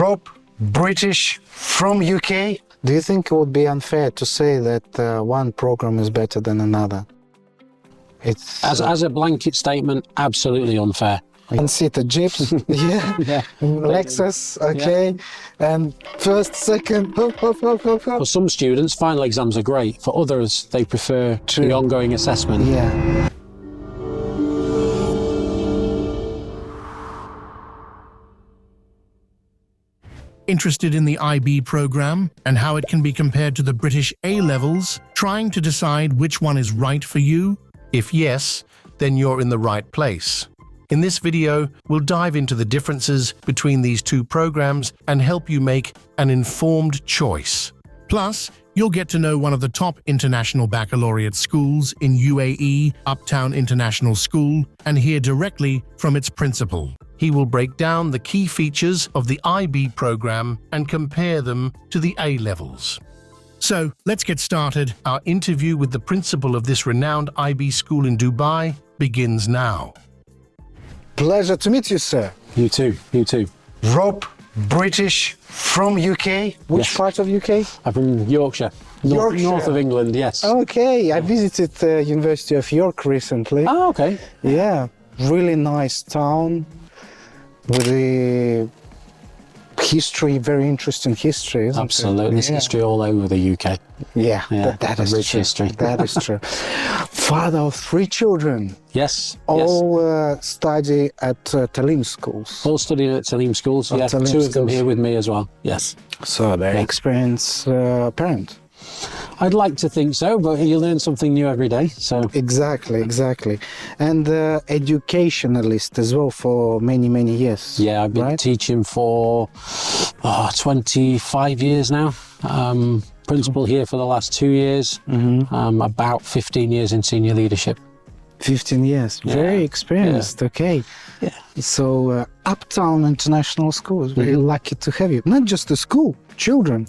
Rob, British, from UK. Do you think it would be unfair to say that one program is better than another? It's As a blanket statement, absolutely unfair. I can see the Jeeps, yeah, Lexus, okay, and first, second, For some students, final exams are great. For others, they prefer the ongoing assessment. Yeah. Interested in the IB program and how it can be compared to the British A-levels, trying to decide which one is right for you? If yes, then you're in the right place. In this video, we'll dive into the differences between these two programs and help you make an informed choice. Plus, you'll get to know one of the top International Baccalaureate schools in UAE, Uptown International School, and hear directly from its principal. He will break down the key features of the IB program and compare them to the A-levels. So, let's get started. Our interview with the principal of this renowned IB school in Dubai begins now. Pleasure to meet you, sir. You too, you too. Rob, British, from UK. Which Yes. part of UK? I'm from Yorkshire, north of England, yes. Okay, I visited the University of York recently. Oh, okay. Yeah, really nice town with the history, very interesting history, isn't Absolutely, it? there's history all over the UK. Yeah, Yeah, that a is rich true. history. That is true. Father of 3 children, Yes, yes. all study at Talim schools. All studying at Talim schools, At yeah. Talim 2 of them schools. here with me as well, yes. So very experienced parent. I'd like to think so, but you learn something new every day, so... Exactly, exactly. And educationalist as well for many, many years. Yeah, I've been right? teaching for 25 years now. Principal here for the last 2 years. About 15 years in senior leadership. 15 years. Very experienced, okay. Yeah. So Uptown International School is very lucky to have you. Not just the school, children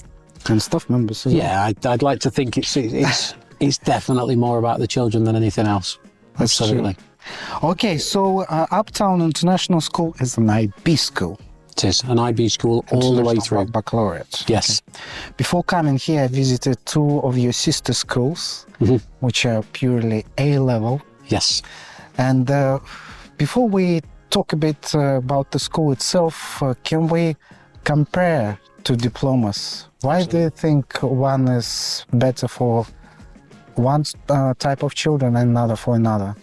and staff members as well. Yeah, I'd like to think it's definitely more about the children than anything else. That's true. Absolutely. Okay, so Uptown International School is an IB school. It is an IB school all the way International through. Baccalaureate. Yes. Before coming here, I visited 2 of your sister schools, which are purely A-level. Yes. And before we talk a bit about the school itself, can we compare 2 diplomas? Why do you think one is better for one type of children and another for another?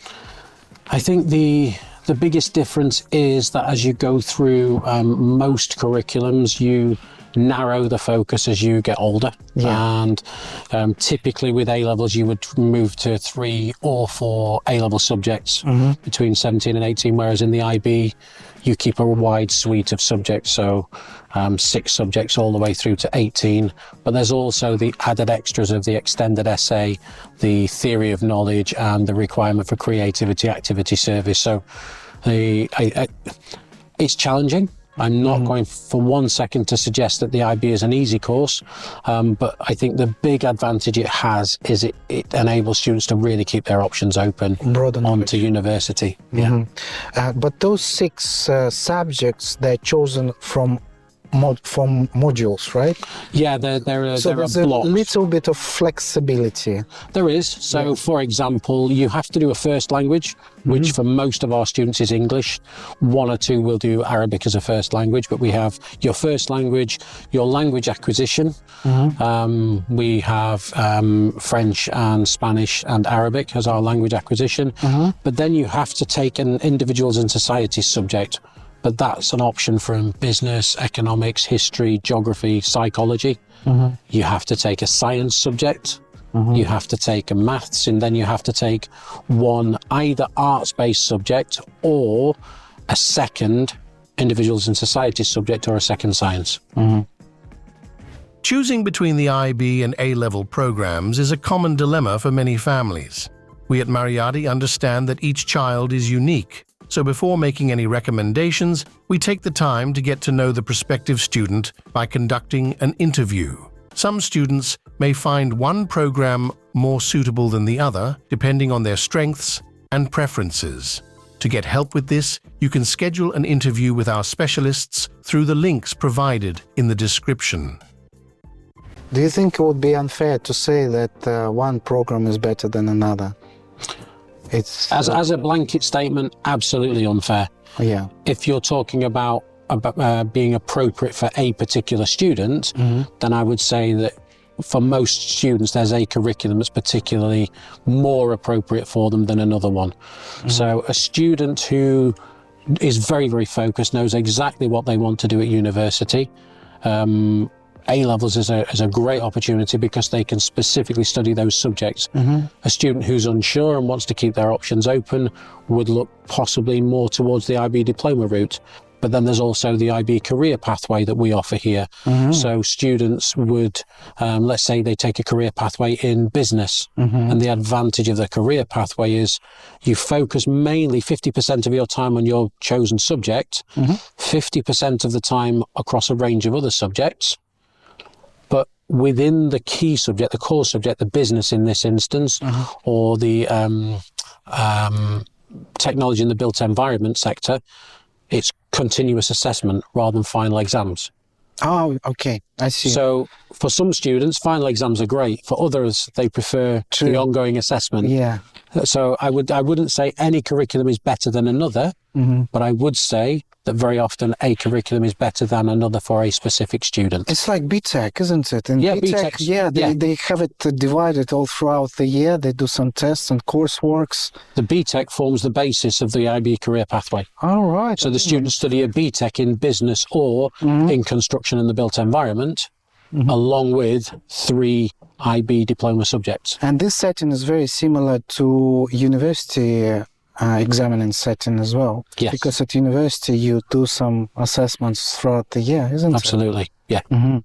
I think the biggest difference is that as you go through most curriculums, you narrow the focus as you get older. Yeah. And typically with A-levels, you would move to 3 or 4 A-level subjects between 17 and 18, whereas in the IB, you keep a wide suite of subjects, so 6 subjects all the way through to 18. But there's also the added extras of the extended essay, the theory of knowledge, and the requirement for creativity, activity, service. So it's challenging. I'm not going for one second to suggest that the IB is an easy course, but I think the big advantage it has is it enables students to really keep their options open onto university. Yeah. But those 6 subjects, they're chosen from modules, right? Yeah, they're So there's a blocks. little bit of flexibility. There is. So, for example, you have to do a first language, which for most of our students is English. 1 or 2 will do Arabic as a first language, but we have your first language, your language acquisition. We have French and Spanish and Arabic as our language acquisition. But then you have to take an individuals and societies subject. But that's an option from business, economics, history, geography, psychology. You have to take a science subject, you have to take a maths, and then you have to take one either arts-based subject or a second individuals and societies subject or a second science. Choosing between the IB and A-level programs is a common dilemma for many families. We at Mariati understand that each child is unique. So before making any recommendations, we take the time to get to know the prospective student by conducting an interview. Some students may find one program more suitable than the other, depending on their strengths and preferences. To get help with this, you can schedule an interview with our specialists through the links provided in the description. Do you think it would be unfair to say that one program is better than another? It's As a blanket statement, absolutely unfair. yeah. If you're talking about being appropriate for a particular student, then I would say that for most students, there's a curriculum that's particularly more appropriate for them than another one. So a student who is very, very focused, knows exactly what they want to do at university, A-levels is a great opportunity because they can specifically study those subjects. A student who's unsure and wants to keep their options open would look possibly more towards the IB diploma route. But then there's also the IB career pathway that we offer here. So students would, let's say they take a career pathway in business, and the advantage of the career pathway is you focus mainly 50% of your time on your chosen subject, 50% of the time across a range of other subjects. But within the key subject, the core subject, the business in this instance, or the technology in the built environment sector, it's continuous assessment rather than final exams. Oh, okay. I see. So for some students, final exams are great. For others, they prefer the ongoing assessment. Yeah. So I wouldn't say any curriculum is better than another, but I would say that very often a curriculum is better than another for a specific student. It's like BTEC, isn't it? And Yeah, BTEC, BTEC's- they have it divided all throughout the year. They do some tests and courseworks. The BTEC forms the basis of the IB career pathway. All right. So the students study a BTEC in business or in construction and the built environment, along with 3 IB diploma subjects. And this setting is very similar to university examining setting as well. Yes. Because at university you do some assessments throughout the year, isn't Absolutely, yeah. it?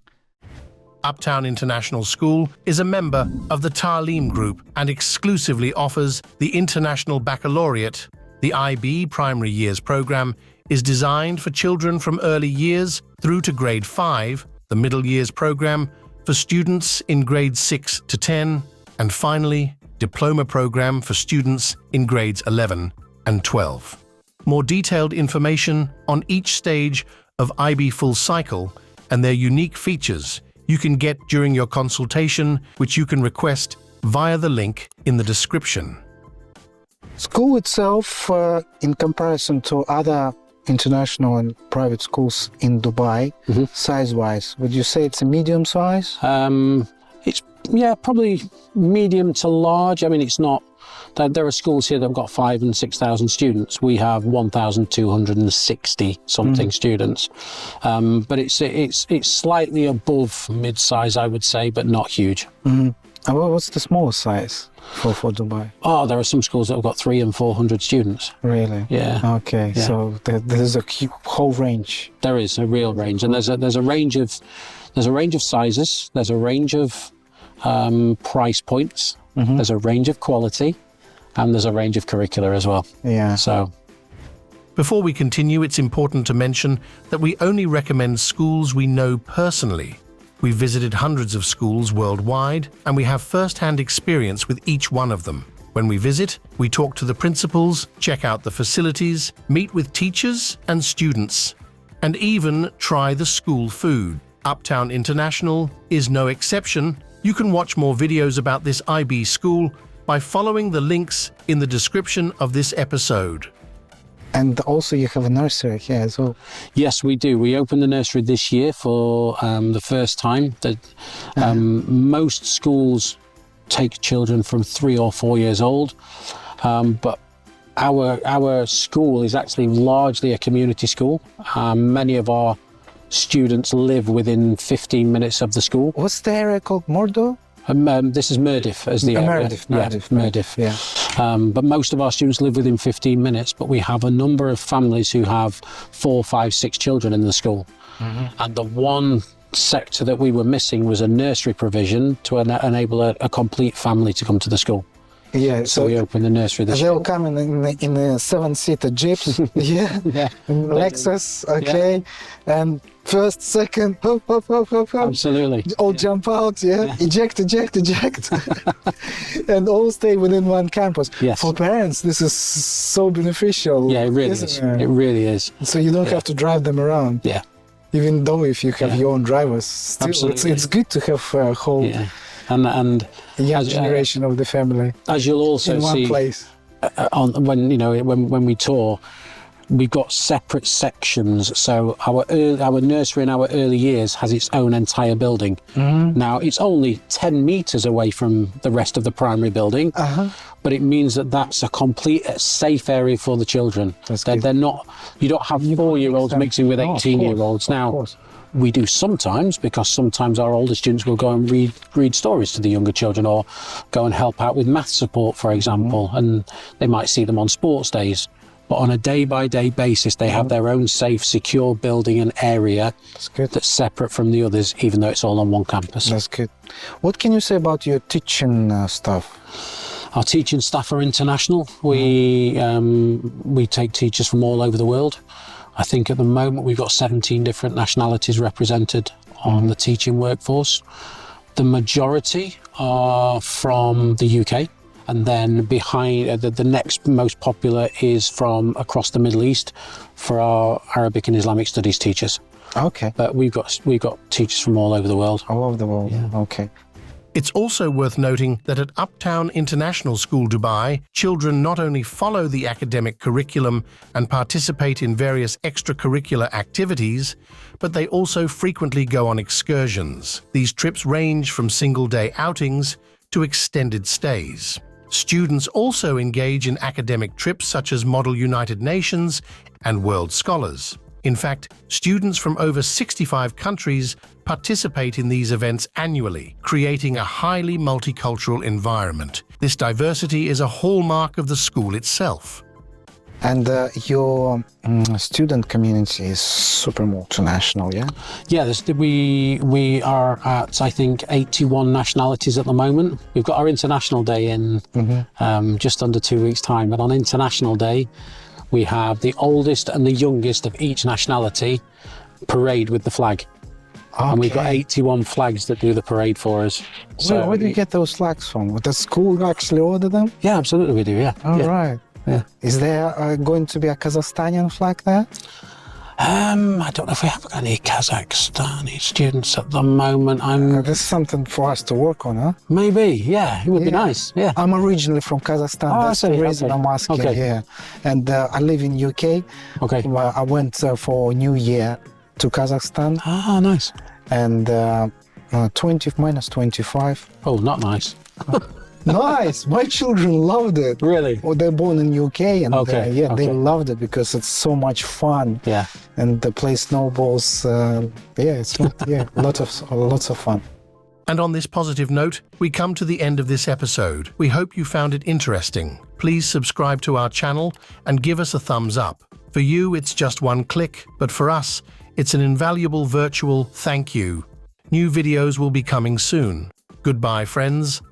Uptown International School is a member of the Talim Group and exclusively offers the International Baccalaureate. The IB Primary Years program is designed for children from early years through to grade 5, the Middle Years program for students in grades 6 to 10, and finally, Diploma program for students in grades 11 and 12. More detailed information on each stage of IB full cycle and their unique features you can get during your consultation, which you can request via the link in the description. School itself, in comparison to other international and private schools in Dubai, size-wise, would you say it's a medium size? It's, probably medium to large. I mean, it's not, there are schools here that have got 5,000 and 6,000 students. We have 1,260 something students. But it's slightly above mid-size, I would say, but not huge. What's the smallest size for Dubai? Oh, there are some schools that have got 300 and 400 students. Really? Yeah. Okay, Yeah. so there's a whole range. There is a real range, and there's a range of sizes. There's a range of price points. There's a range of quality, and there's a range of curricula as well. Yeah. So Before we continue, it's important to mention that we only recommend schools we know personally. We've visited hundreds of schools worldwide, and we have first-hand experience with each one of them. When we visit, we talk to the principals, check out the facilities, meet with teachers and students, and even try the school food. Uptown International is no exception. You can watch more videos about this IB school by following the links in the description of this episode. And also you have a nursery here as well. yes, we do. We opened the nursery this year for the first time. Most schools take children from 3 or 4 years old, but our school is actually largely a community school. Many of our students live within 15 minutes of the school. What's the area called? Mordo? This is Mirdif as the area. Mirdif, yeah. But most of our students live within 15 minutes, but we have a number of families who have 4, 5, 6 children in the school. And the one sector that we were missing was a nursery provision to enable a complete family to come to the school. Yeah, So we opened the nursery this they'll year. come in a seven-seater jeeps, yeah, Yeah. Lexus, okay, and first, second, hop, hop, hop, hop, hop, Absolutely. all jump out, eject, eject, eject, and all stay within one campus. Yes. For parents, this is so beneficial. Yeah, it really isn't is. it? It really is. So you don't have to drive them around. Yeah. Even though if you have your own drivers, still Absolutely. it's good to have a whole Yeah. And young as, generation of the family as you'll also in one see place. on when we tour, we've got separate sections. So our nursery in our early years has its own entire building. Now it's only 10 meters away from the rest of the primary building, but it means that that's a complete safe area for the children. They're not. You don't have 4-year-olds mixing with 18-year-olds. Now we do sometimes, because sometimes our older students will go and read stories to the younger children, or go and help out with math support, for example, and they might see them on sports days. But on a day-by-day basis, they have their own safe, secure building and area that's separate from the others, even though it's all on one campus. That's good. What can you say about your teaching staff? Our teaching staff are international. We take teachers from all over the world. I think at the moment we've got 17 different nationalities represented on the teaching workforce. The majority are from the UK. And then behind the next most popular is from across the Middle East for our Arabic and Islamic studies teachers. Okay. But we've got teachers from all over the world. All over the world. Yeah. Okay. It's also worth noting that at Uptown International School, Dubai, children not only follow the academic curriculum and participate in various extracurricular activities, but they also frequently go on excursions. These trips range from single-day outings to extended stays. Students also engage in academic trips such as Model United Nations and World Scholars. In fact, students from over 65 countries participate in these events annually, creating a highly multicultural environment. This diversity is a hallmark of the school itself. And your student community is super multinational, yeah? Yeah, we are at, I think, 81 nationalities at the moment. We've got our International Day in just under 2 weeks' time, but on International Day, we have the oldest and the youngest of each nationality parade with the flag. Okay. And we've got 81 flags that do the parade for us. So where do you get those flags from? Would the school actually order them? Yeah, absolutely we do, yeah. All right. Yeah. Is there going to be a Kazakhstani flag there? I don't know if we have any Kazakhstani students at the moment. This is something for us to work on, huh? Maybe, yeah. It would be nice, yeah. I'm originally from Kazakhstan. That's the reason I'm asking here. And I live in UK. Okay. I went for New Year to Kazakhstan. Ah, nice. And 20 minus 25. Oh, not nice. Nice. My children loved it. Really? Well, they're born in UK, and okay. they loved it because it's so much fun. Yeah. And they play snowballs. It's lots of fun. And on this positive note, we come to the end of this episode. We hope you found it interesting. Please subscribe to our channel and give us a thumbs up. For you, it's just one click, but for us, it's an invaluable virtual thank you. New videos will be coming soon. Goodbye, friends.